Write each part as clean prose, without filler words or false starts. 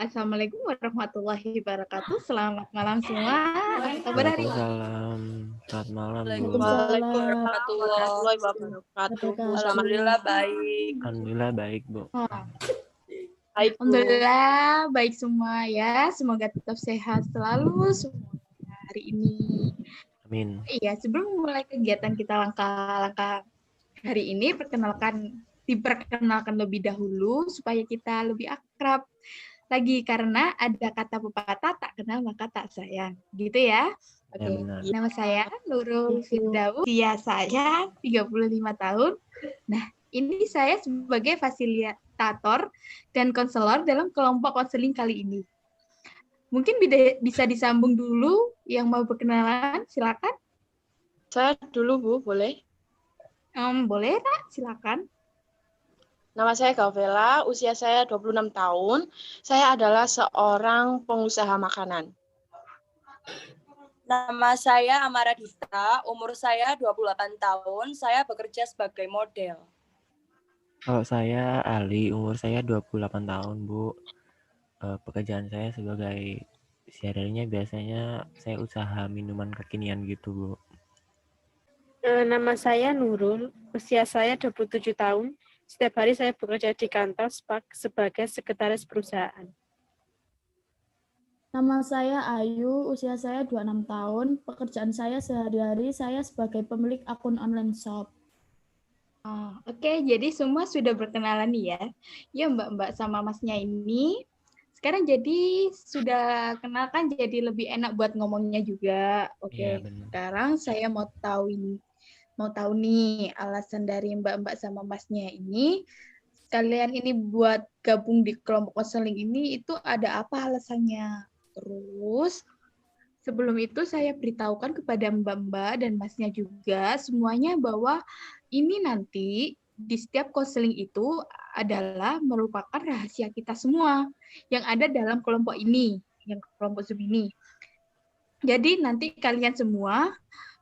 Assalamualaikum warahmatullahi wabarakatuh. Selamat malam semua. Apa kabar hari ini? Waalaikumsalam. Selamat malam, Bu. Waalaikumsalam warahmatullahi wabarakatuh. Alhamdulillah baik. Alhamdulillah baik, Bu. Oh, Baik, Bu. Alhamdulillah baik semua ya. Semoga tetap sehat selalu semuanya hari ini. Amin. Iya, sebelum mulai kegiatan kita langkah-langkah hari ini, diperkenalkan lebih dahulu supaya kita lebih akrab lagi karena ada kata pepatah tak kenal maka tak sayang. Gitu ya. Oke, Ya, benar. nama saya Nurul Firdaus, usia saya 35 tahun. Nah, ini saya sebagai fasilitator dan konselor dalam kelompok konseling kali ini. Mungkin bisa disambung dulu yang mau berkenalan, silakan. Saya dulu, Bu, boleh? Boleh, Kak? Silakan. Nama saya Gavela, usia saya 26 tahun. Saya adalah seorang pengusaha makanan. Nama saya Amara Dita, umur saya 28 tahun, saya bekerja sebagai model. Kalau saya Ali, umur saya 28 tahun, Bu. Pekerjaan saya sebagai sehari-harinya biasanya saya usaha minuman kekinian gitu, Bu. Nama saya Nurul, usia saya 27 tahun. Setiap hari saya bekerja di kantor sebagai sekretaris perusahaan. Nama saya Ayu, usia saya 26 tahun. Pekerjaan saya sehari-hari saya sebagai pemilik akun online shop. Oke, jadi semua sudah berkenalan nih ya. Ya Mbak-mbak sama Masnya ini. Sekarang jadi sudah kenal kan jadi lebih enak buat ngomongnya juga. Oke, Iya, benar. sekarang saya mau tahu nih alasan dari Mbak-mbak sama Masnya ini. Kalian ini buat gabung di kelompok konseling ini itu ada apa alasannya? Terus sebelum itu saya beritahukan kepada Mbak-mbak dan Masnya juga semuanya bahwa ini nanti di setiap konseling itu adalah merupakan rahasia kita semua yang ada dalam kelompok ini, yang kelompok Zoom ini. Jadi nanti kalian semua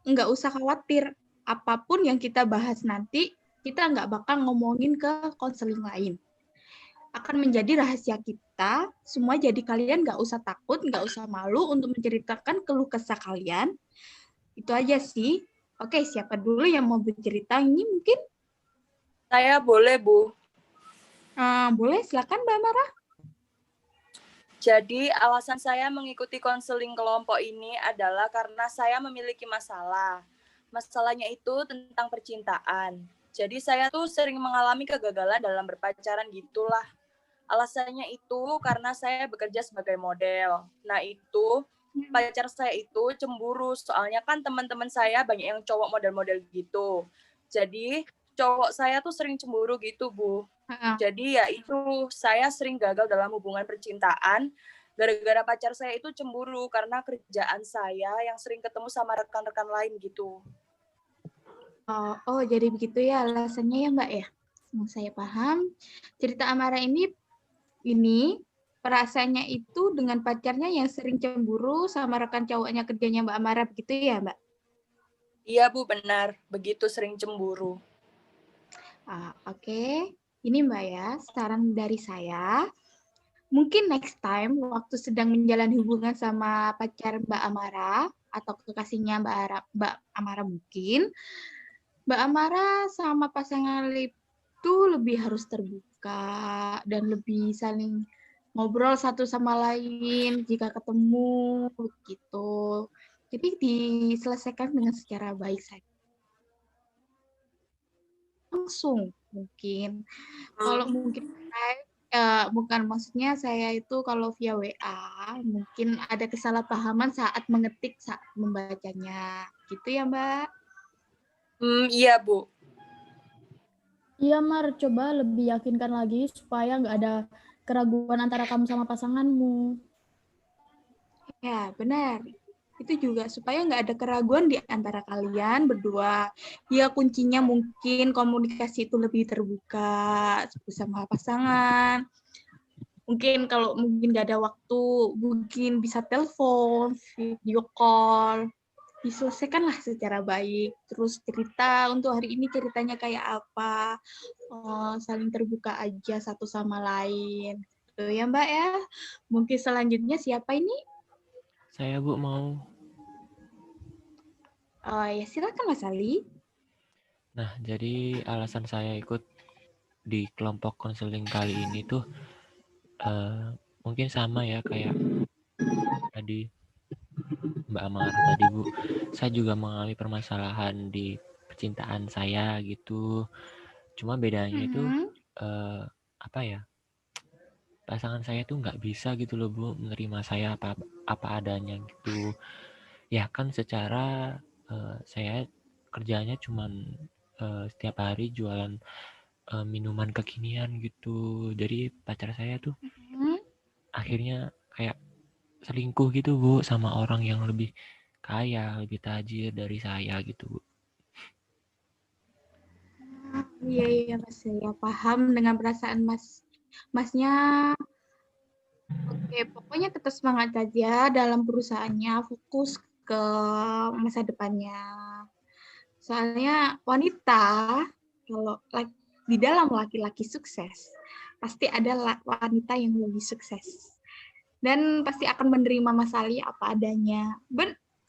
nggak usah khawatir apapun yang kita bahas nanti, kita nggak bakal ngomongin ke konseling lain. Akan menjadi rahasia kita, semua jadi kalian nggak usah takut, nggak usah malu untuk menceritakan keluh kesah kalian. Itu aja sih. Oke, siapa dulu yang mau bercerita ini mungkin? Saya boleh, Bu. Boleh, silakan Mbak Mara. Jadi alasan saya mengikuti konseling kelompok ini adalah karena saya memiliki masalah. Masalahnya itu tentang percintaan. Jadi saya tuh sering mengalami kegagalan dalam berpacaran gitulah. Alasannya itu karena saya bekerja sebagai model. Nah itu pacar saya itu cemburu. Soalnya kan teman-teman saya banyak yang cowok model-model gitu. Jadi cowok saya tuh sering cemburu gitu, Bu. Jadi ya itu saya sering gagal dalam hubungan percintaan gara-gara pacar saya itu cemburu karena kerjaan saya yang sering ketemu sama rekan-rekan lain gitu. Oh, jadi begitu ya alasannya ya Mbak ya. Saya paham. Cerita Amara ini perasaannya itu dengan pacarnya yang sering cemburu sama rekan cowoknya kerjanya Mbak Amara begitu ya Mbak? Iya Bu, benar. Begitu sering cemburu. Oke. Ini Mbak ya, saran dari saya. Mungkin next time waktu sedang menjalani hubungan sama pacar Mbak Amara atau kekasihnya Mbak Amara mungkin, Mbak Amara sama pasangan itu lebih harus terbuka dan lebih saling ngobrol satu sama lain jika ketemu gitu. Jadi diselesaikan dengan secara baik saja. Langsung mungkin. Kalau mungkin bukan maksudnya saya itu kalau via WA mungkin ada kesalahpahaman saat mengetik saat membacanya. Gitu ya, Mbak? Iya, Bu. Iya, Mar, coba lebih yakinkan lagi supaya nggak ada keraguan antara kamu sama pasanganmu. Ya, benar. Itu juga supaya nggak ada keraguan di antara kalian berdua. Ya, kuncinya mungkin komunikasi itu lebih terbuka sama pasangan. Mungkin kalau mungkin nggak ada waktu, mungkin bisa telepon, video call, diselesaikanlah secara baik. Terus cerita untuk hari ini ceritanya kayak apa, saling terbuka aja satu sama lain. Gitu ya Mbak ya. Mungkin selanjutnya siapa ini? Saya Bu mau. Ya silakan Mas Ali. Nah, jadi alasan saya ikut di kelompok konseling kali ini tuh mungkin sama ya kayak tadi Mbak Amar tadi Bu. Saya juga mengalami permasalahan di percintaan saya gitu. Cuma bedanya itu apa ya? Pasangan saya tuh nggak bisa gitu loh Bu menerima saya apa adanya gitu. Ya kan secara saya kerjanya cuman setiap hari jualan minuman kekinian gitu. Jadi pacar saya tuh akhirnya kayak selingkuh gitu Bu sama orang yang lebih kaya, lebih tajir dari saya gitu Bu. Iya Mas, saya paham dengan perasaan Masnya. Oke, pokoknya tetap semangat aja dalam perusahaannya, fokus ke masa depannya. Soalnya wanita, kalau di dalam laki-laki sukses, pasti ada wanita yang lebih sukses. Dan pasti akan menerima Mas Ali apa adanya.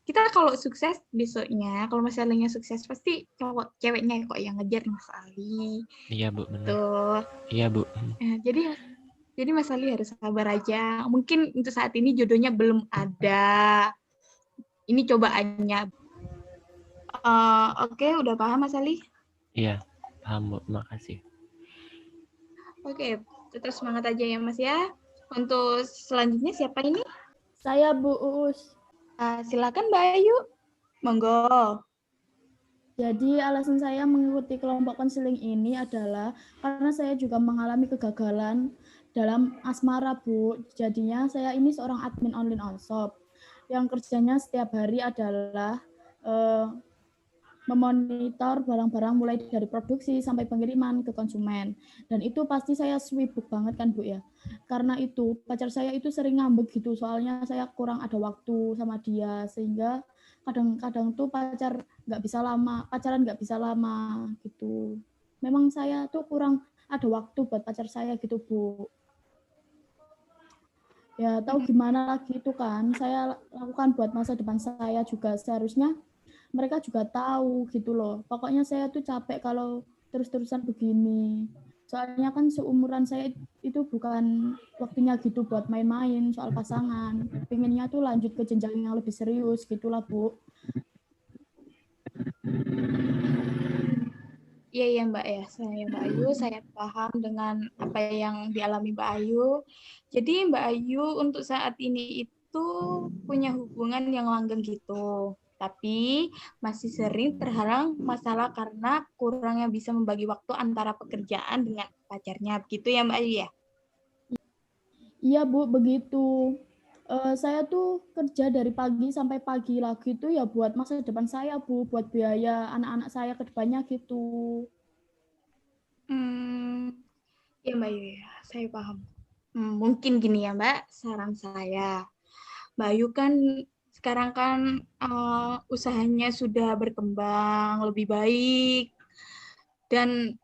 Kita kalau sukses besoknya, kalau Mas Ali sukses, pasti ceweknya kok yang ngejar Mas Ali. Iya Bu, benar. Tuh. Iya Bu. Jadi Mas Ali harus sabar aja. Mungkin untuk saat ini jodohnya belum ada. Ini cobaannya. Oke, udah paham Mas Ali? Iya, paham Bu. Makasih. Oke, tetap semangat aja ya Mas ya. Untuk selanjutnya siapa ini? Saya Bu Uus. Silakan Mbak Ayu. Monggo. Jadi alasan saya mengikuti kelompok konseling ini adalah karena saya juga mengalami kegagalan dalam asmara, Bu. Jadinya saya ini seorang admin online onshop yang kerjanya setiap hari adalah memonitor barang-barang mulai dari produksi sampai pengiriman ke konsumen. Dan itu pasti saya sibuk banget kan Bu ya. Karena itu pacar saya itu sering ngambek gitu, soalnya saya kurang ada waktu sama dia, sehingga kadang-kadang tuh pacaran nggak bisa lama gitu. Memang saya tuh kurang ada waktu buat pacar saya gitu Bu. Ya tahu gimana lagi itu kan, saya lakukan buat masa depan saya juga, seharusnya mereka juga tahu gitu loh. Pokoknya saya tuh capek kalau terus-terusan begini. Soalnya kan seumuran saya itu bukan waktunya gitu buat main-main soal pasangan. Pengennya tuh lanjut ke jenjang yang lebih serius gitulah Bu. Iya Mbak ya, saya Mbak Ayu, saya paham dengan apa yang dialami Mbak Ayu. Jadi Mbak Ayu untuk saat ini itu punya hubungan yang langgeng gitu, tapi masih sering terhalang masalah karena kurangnya bisa membagi waktu antara pekerjaan dengan pacarnya, begitu ya Mbak Ayu ya? Iya Bu, begitu. Saya tuh kerja dari pagi sampai pagi lagi tuh ya buat masa depan saya Bu, buat biaya anak-anak saya ke depannya gitu. Ya Mbak Ayu ya, saya paham. Mungkin gini ya Mbak, saran saya. Mbak Ayu kan sekarang kan usahanya sudah berkembang lebih baik, dan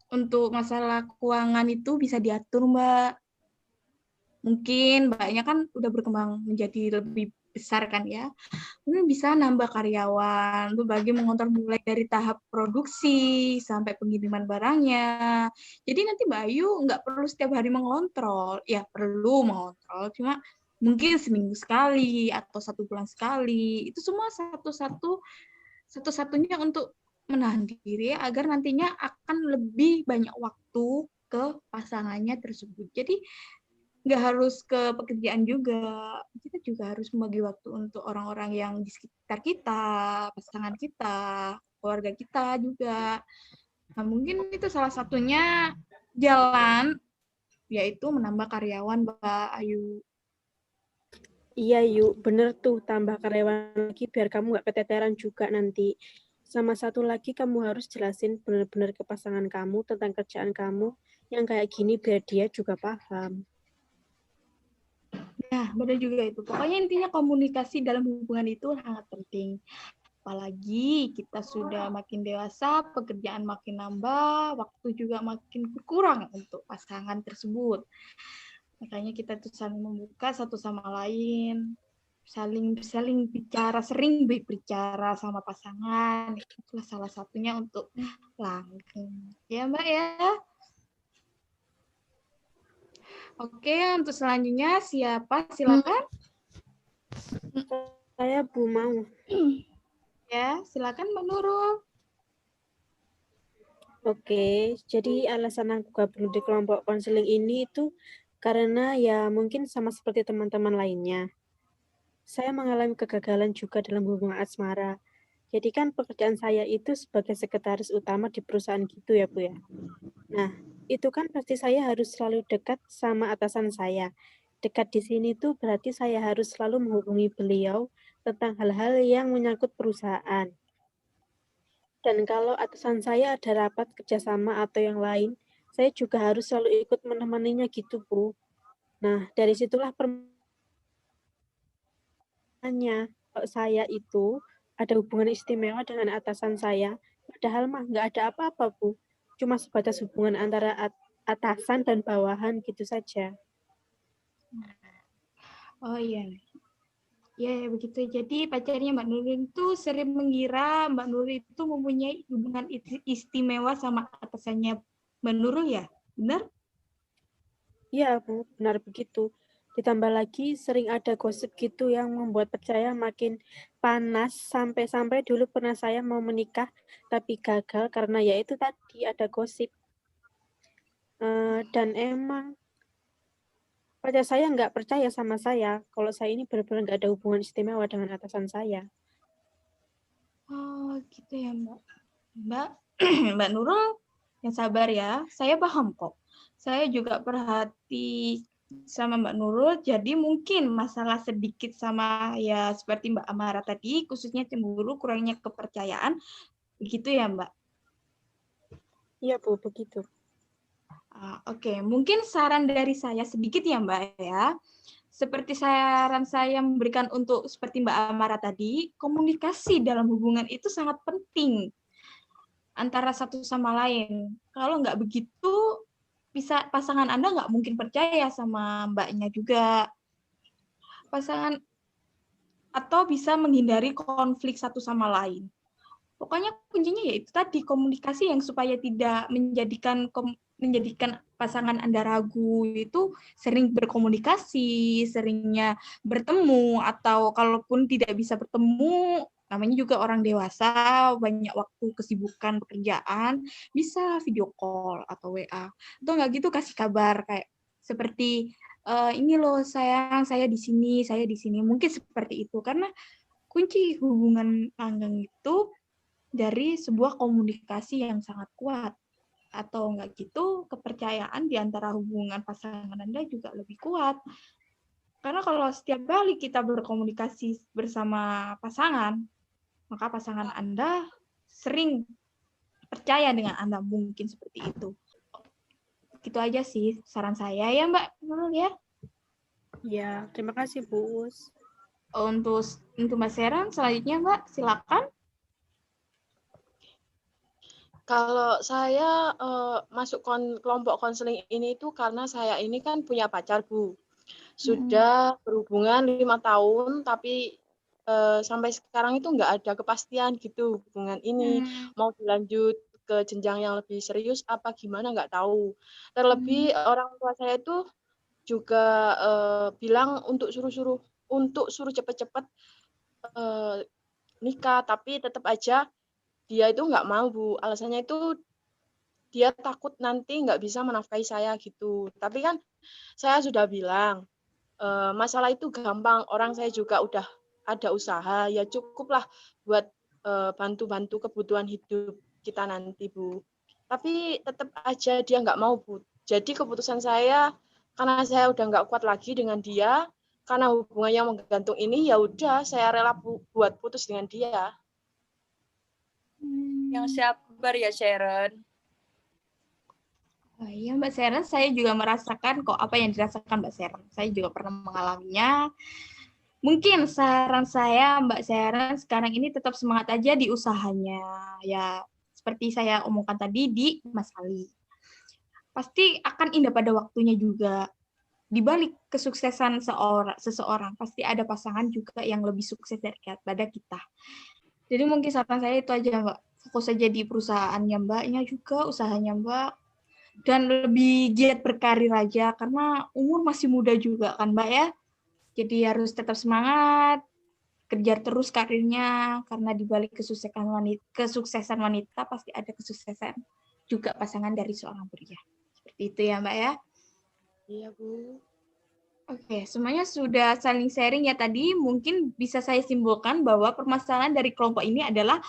untuk masalah keuangan itu bisa diatur Mbak. Mungkin Mbaknya kan udah berkembang menjadi lebih besar kan ya. Mungkin bisa nambah karyawan, berbagi mengontrol mulai dari tahap produksi sampai pengiriman barangnya. Jadi nanti Mbak Ayu nggak perlu setiap hari mengontrol. Ya perlu mengontrol, cuma mungkin seminggu sekali atau 1 bulan sekali. Itu semua satu-satunya untuk menahan diri agar nantinya akan lebih banyak waktu ke pasangannya tersebut. Jadi nggak harus ke pekerjaan juga, kita juga harus membagi waktu untuk orang-orang yang di sekitar kita, pasangan kita, keluarga kita juga. Nah, mungkin itu salah satunya jalan, yaitu menambah karyawan, Mbak Ayu. Iya yuk, bener tuh, tambah karyawan lagi biar kamu nggak keteteran juga nanti. Sama satu lagi, kamu harus jelasin benar-benar ke pasangan kamu tentang kerjaan kamu yang kayak gini biar dia juga paham. Nah, benar juga itu. Pokoknya intinya komunikasi dalam hubungan itu sangat penting. Apalagi kita sudah makin dewasa, pekerjaan makin nambah, waktu juga makin berkurang untuk pasangan tersebut. Makanya kita tuh saling membuka satu sama lain, saling bicara, sering berbicara sama pasangan. Itulah salah satunya untuk langgeng. Ya, Mbak ya. Oke, untuk selanjutnya siapa? Silakan. Saya Bu mau. Ya, silakan Mbak Nurul. Oke, jadi alasan aku gabung di kelompok konseling ini itu karena ya mungkin sama seperti teman-teman lainnya. Saya mengalami kegagalan juga dalam hubungan asmara. Jadi kan pekerjaan saya itu sebagai sekretaris utama di perusahaan gitu ya, Bu ya. Nah, itu kan pasti saya harus selalu dekat sama atasan saya. Dekat di sini tuh berarti saya harus selalu menghubungi beliau tentang hal-hal yang menyangkut perusahaan. Dan kalau atasan saya ada rapat kerjasama atau yang lain, saya juga harus selalu ikut menemaninya gitu, Bu. Nah, dari situlah pertanyaannya, kalau saya itu ada hubungan istimewa dengan atasan saya, padahal mah nggak ada apa-apa, Bu. Cuma sebatas hubungan antara atasan dan bawahan gitu saja. Oh iya. Ya, begitu. Jadi pacarnya Mbak Nurul itu sering mengira Mbak Nurul itu mempunyai hubungan istimewa sama atasannya Mbak Nurul ya? Benar? Iya, Bu, benar begitu. Ditambah lagi sering ada gosip gitu yang membuat percaya makin panas sampai-sampai dulu pernah saya mau menikah tapi gagal karena ya itu tadi ada gosip. Dan emang pacar saya nggak percaya sama saya kalau saya ini benar-benar nggak ada hubungan istimewa dengan atasan saya. Oh, gitu ya, Mbak. Mbak Nurul, yang sabar ya. Saya paham kok. Saya juga perhati sama Mbak Nurul, jadi mungkin masalah sedikit sama ya seperti Mbak Amara tadi, khususnya cemburu, kurangnya kepercayaan, begitu ya, Mbak? Iya, Bu, begitu. Oke, mungkin saran dari saya sedikit ya, Mbak ya. Seperti saran saya memberikan untuk seperti Mbak Amara tadi, komunikasi dalam hubungan itu sangat penting antara satu sama lain. Kalau nggak begitu, bisa pasangan Anda nggak mungkin percaya sama mbaknya juga. Pasangan atau bisa menghindari konflik satu sama lain. Pokoknya kuncinya yaitu tadi komunikasi yang supaya tidak menjadikan pasangan Anda ragu, itu sering berkomunikasi, seringnya bertemu, atau kalaupun tidak bisa bertemu, namanya juga orang dewasa, banyak waktu kesibukan pekerjaan, bisa video call atau WA. Atau nggak gitu kasih kabar kayak seperti ini loh sayang, saya di sini. Mungkin seperti itu karena kunci hubungan langgeng itu dari sebuah komunikasi yang sangat kuat. Atau enggak gitu, kepercayaan di antara hubungan pasangan Anda juga lebih kuat. Karena kalau setiap kali kita berkomunikasi bersama pasangan, maka pasangan Anda sering percaya dengan Anda, mungkin seperti itu. Gitu aja sih saran saya ya Mbak Nurul ya. Ya, terima kasih, Bu. Untuk Mbak Seren, selanjutnya Mbak, silakan. Kalau saya masuk kelompok konseling ini itu karena saya ini kan punya pacar, Bu. Sudah berhubungan 5 tahun, tapi sampai sekarang itu nggak ada kepastian gitu hubungan ini. Mau dilanjut ke jenjang yang lebih serius apa gimana nggak tahu. Terlebih orang tua saya itu juga bilang untuk suruh cepet-cepet nikah, tapi tetap aja dia itu nggak mau, Bu. Alasannya itu dia takut nanti nggak bisa menafkahi saya gitu. Tapi kan saya sudah bilang, masalah itu gampang. Orang saya juga udah ada usaha, ya cukuplah buat bantu-bantu kebutuhan hidup kita nanti, Bu. Tapi tetap aja dia nggak mau, Bu. Jadi keputusan saya, karena saya udah nggak kuat lagi dengan dia, karena hubungan yang menggantung ini, ya udah saya rela buat putus dengan dia. Yang sabar ya, Sharon. Oh iya Mbak Seren, saya juga merasakan kok apa yang dirasakan Mbak Seren. Saya juga pernah mengalaminya. Mungkin saran saya Mbak Seren sekarang ini tetap semangat aja di usahanya. Ya seperti saya omongkan tadi di Mas Ali. Pasti akan indah pada waktunya juga. di balik kesuksesan seseorang pasti ada pasangan juga yang lebih sukses daripada kita. Jadi mungkin saran saya itu aja, Mbak. Fokus saja di perusahaannya Mbaknya juga, usahanya Mbak. Dan lebih giat berkarir aja, karena umur masih muda juga kan, Mbak ya. Jadi harus tetap semangat, kejar terus karirnya, karena di balik kesuksesan wanita pasti ada kesuksesan juga pasangan dari seorang pria. Seperti itu ya, Mbak ya. Iya, Bu. Oke, semuanya sudah saling sharing ya tadi. Mungkin bisa saya simpulkan bahwa permasalahan dari kelompok ini adalah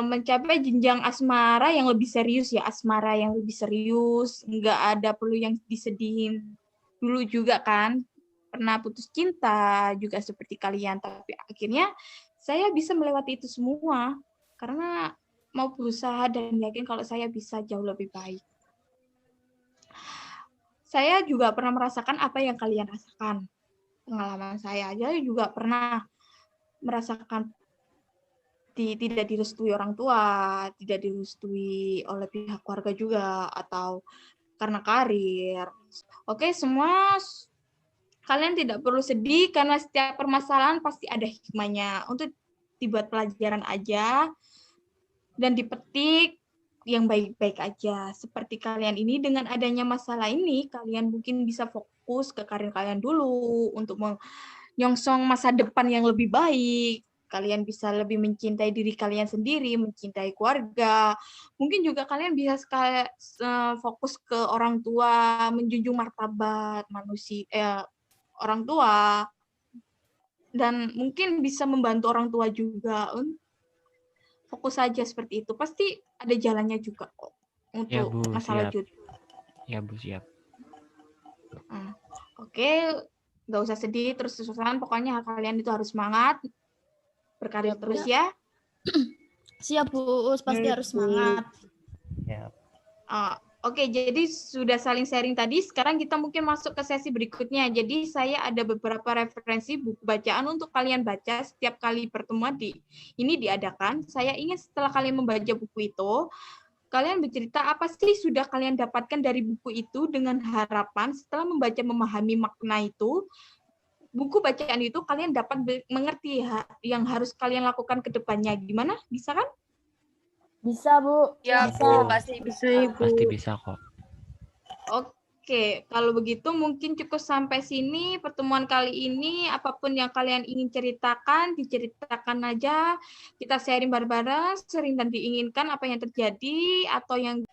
mencapai jenjang asmara yang lebih serius ya, asmara yang lebih serius, nggak ada perlu yang disedihin dulu juga kan. Pernah putus cinta juga seperti kalian, tapi akhirnya saya bisa melewati itu semua karena mau berusaha dan yakin kalau saya bisa jauh lebih baik. Saya juga pernah merasakan apa yang kalian rasakan. Pengalaman saya aja juga pernah merasakan tidak direstui orang tua, tidak direstui oleh pihak keluarga juga, atau karena karir. Oke, semua kalian tidak perlu sedih karena setiap permasalahan pasti ada hikmahnya. Untuk dibuat pelajaran aja dan dipetik yang baik-baik aja. Seperti kalian ini, dengan adanya masalah ini, kalian mungkin bisa fokus ke karir kalian dulu untuk menyongsong masa depan yang lebih baik. Kalian bisa lebih mencintai diri kalian sendiri, mencintai keluarga. Mungkin juga kalian bisa fokus ke orang tua, menjunjung martabat manusia, orang tua. Dan mungkin bisa membantu orang tua juga. Fokus saja seperti itu. Pasti ada jalannya juga kok untuk Ya, Bu, masalah siap. jodoh. Ya, Bu, siap. Oke, nggak usah sedih terus-terusan. Pokoknya kalian itu harus semangat, berkarya terus ya. Siap Bu Uus, pasti harus semangat. Ya. Oke, jadi sudah saling sharing tadi. Sekarang kita mungkin masuk ke sesi berikutnya. Jadi saya ada beberapa referensi buku bacaan untuk kalian baca setiap kali pertemuan ini diadakan. Saya ingin setelah kalian membaca buku itu, kalian bercerita apa sih sudah kalian dapatkan dari buku itu dengan harapan setelah membaca memahami makna itu, buku bacaan itu kalian dapat mengerti yang harus kalian lakukan ke depannya. Gimana? Bisa kan? Bisa Bu. Ya, Bisa. Bu, pasti bisa. Pasti bisa kok. Oke, kalau begitu mungkin cukup sampai sini pertemuan kali ini. Apapun yang kalian ingin ceritakan, diceritakan aja. Kita sharing bareng-bareng, sering dan diinginkan apa yang terjadi atau yang...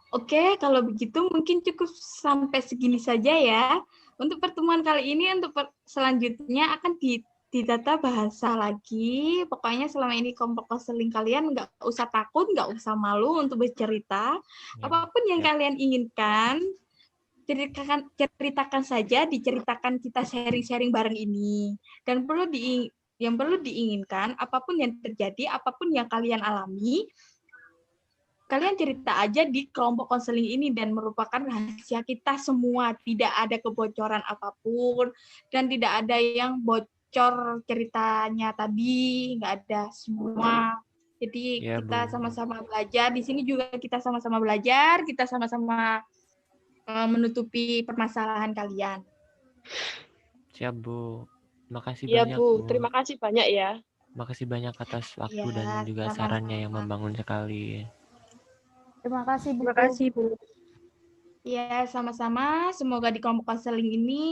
Oke, kalau begitu mungkin cukup sampai segini saja ya. Untuk pertemuan kali ini, untuk selanjutnya akan ditata bahasa lagi. Pokoknya selama ini kelompok konseling kalian nggak usah takut, nggak usah malu untuk bercerita. Apapun yang kalian inginkan, ceritakan saja, diceritakan, kita sharing-sharing bareng ini. Dan yang perlu diinginkan, apapun yang terjadi, apapun yang kalian alami, kalian cerita aja di kelompok konseling ini dan merupakan rahasia kita semua. Tidak ada kebocoran apapun dan tidak ada yang bocor ceritanya tadi, nggak ada semua. Jadi Ya, kita Bu. sama-sama belajar. Di sini juga kita sama-sama belajar, kita sama-sama menutupi permasalahan kalian. Siap, Bu. Makasih Iya, banyak, Bu. Bu. Terima kasih banyak ya. Makasih banyak atas waktu Ya, dan juga sama-sama. sarannya yang membangun sekali. Terima kasih Bu. Terima kasih Bu. Ya, sama-sama. Semoga di kelompok konseling ini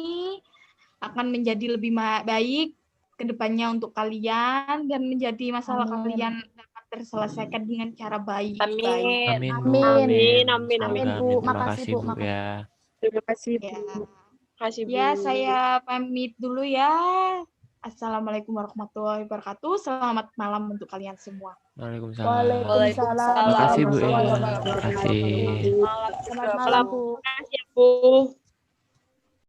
akan menjadi lebih baik ke depannya untuk kalian dan menjadi masalah kalian dapat terselesaikan dengan cara baik. Amin. Amin, Bu. Amin. Amin, Amin, Semoga, Bu. Terima Makasih, kasih, Bu. Bu, ya. Terima kasih Bu. Ya. Kasih, Bu. Ya, saya pamit dulu ya. Assalamualaikum warahmatullahi wabarakatuh. Selamat malam untuk kalian semua. Waalaikumsalam. Waalaikumsalam. Makasih, Bu, ya. warahmatullahi wabarakatuh. Makasih. Selamat malam Bu. Terima kasih ya, Bu.